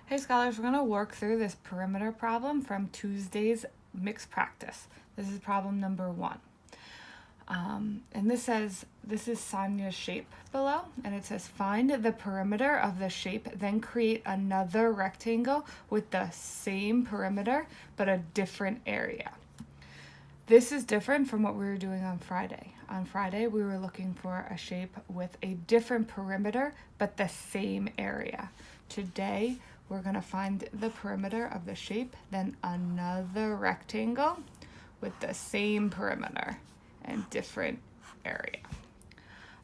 Hey scholars, we're going to work through this perimeter problem from Tuesday's mixed practice. This is problem number 1. And this is Sonia's shape below, and it says find the perimeter of the shape, then create another rectangle with the same perimeter but a different area. This is different from what we were doing on Friday. On Friday, we were looking for a shape with a different perimeter but the same area. Today, we're going to find the perimeter of the shape, then another rectangle with the same perimeter and different area.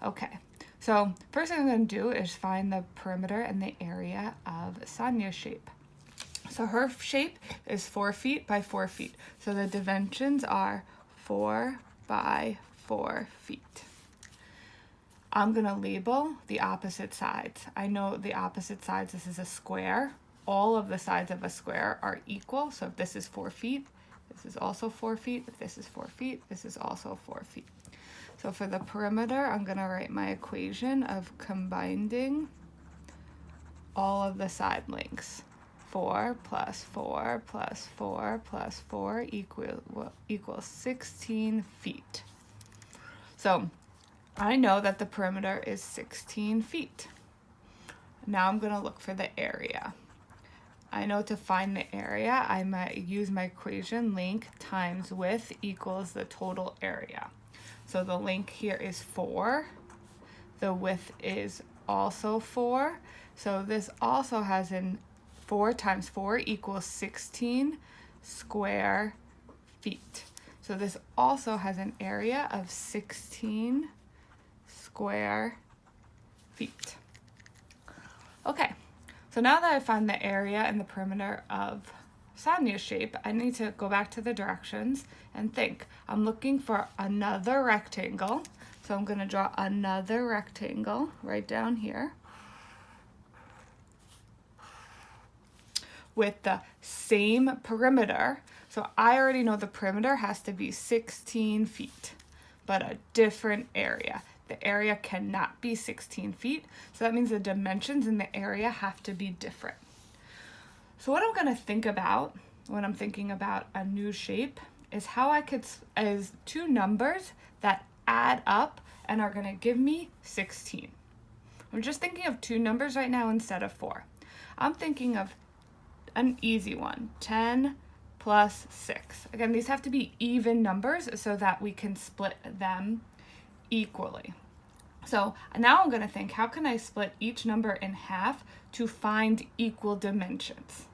Okay, so first thing I'm going to do is find the perimeter and the area of Sonia's shape. So her shape is 4 feet by 4 feet. So the dimensions are 4 by 4 feet. I'm going to label the opposite sides. I know the opposite sides, this is a square. All of the sides of a square are equal. So if this is 4 feet, this is also 4 feet. If this is 4 feet, this is also 4 feet. So for the perimeter, I'm going to write my equation of combining all of the side lengths. 4 plus 4 plus 4 plus 4 equals 16 feet. So I know that the perimeter is 16 feet. Now I'm going to look for the area. I know to find the area, I might use my equation length times width equals the total area. So the length here is 4. The width is also 4. So this also has an 4 times 4 equals 16 square feet. So this also has an area of 16 square feet. Okay, so now that I found the area and the perimeter of Sonia's shape, I need to go back to the directions and think. I'm looking for another rectangle. So I'm going to draw another rectangle right down here with the same perimeter. So I already know the perimeter has to be 16 feet, but a different area. The area cannot be 16 feet, so that means the dimensions in the area have to be different. So what I'm going to think about when I'm thinking about a new shape is how I could, is two numbers that add up and are going to give me 16. I'm just thinking of two numbers right now instead of 4. I'm thinking of an easy one, 10 plus 6. Again, these have to be even numbers so that we can split them equally. So now I'm going to think, how can I split each number in half to find equal dimensions?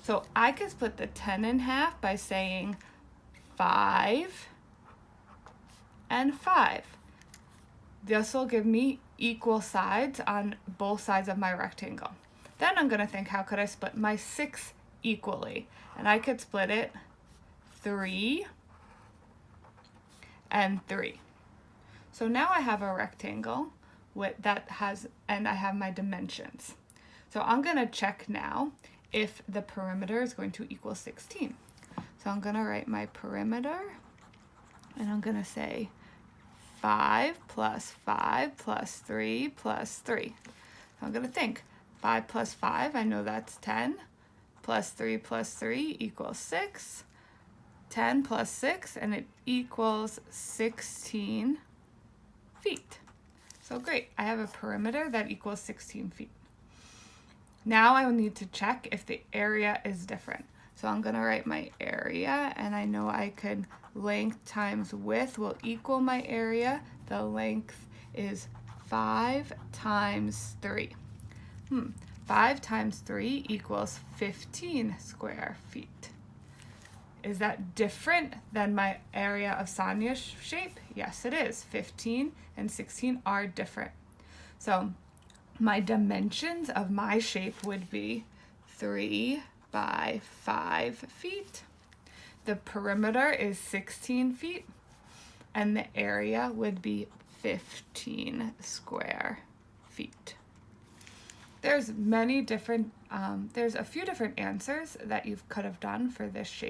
So I can split the 10 in half by saying 5 and 5. This will give me equal sides on both sides of my rectangle. Then I'm going to think, how could I split my 6 equally? And I could split it 3 and 3. So now I have a rectangle that has, and I have my dimensions. So I'm going to check now if the perimeter is going to equal 16. So I'm going to write my perimeter, and I'm going to say 5 plus 5 plus 3 plus 3. So I'm going to think, 5 plus 5, I know that's 10, plus 3 plus 3 equals 6, 10 plus 6, and it equals 16 feet. So great, I have a perimeter that equals 16 feet. Now I will need to check if the area is different. So I'm going to write my area, and I know I could length times width will equal my area. The length is 5 times 3. 5 times 3 equals 15 square feet. Is that different than my area of Sonia's shape? Yes, it is. 15 and 16 are different. So my dimensions of my shape would be 3 by 5 feet. The perimeter is 16 feet, and the area would be 15 square feet. There's many different, there's a few different answers that you could have done for this shape.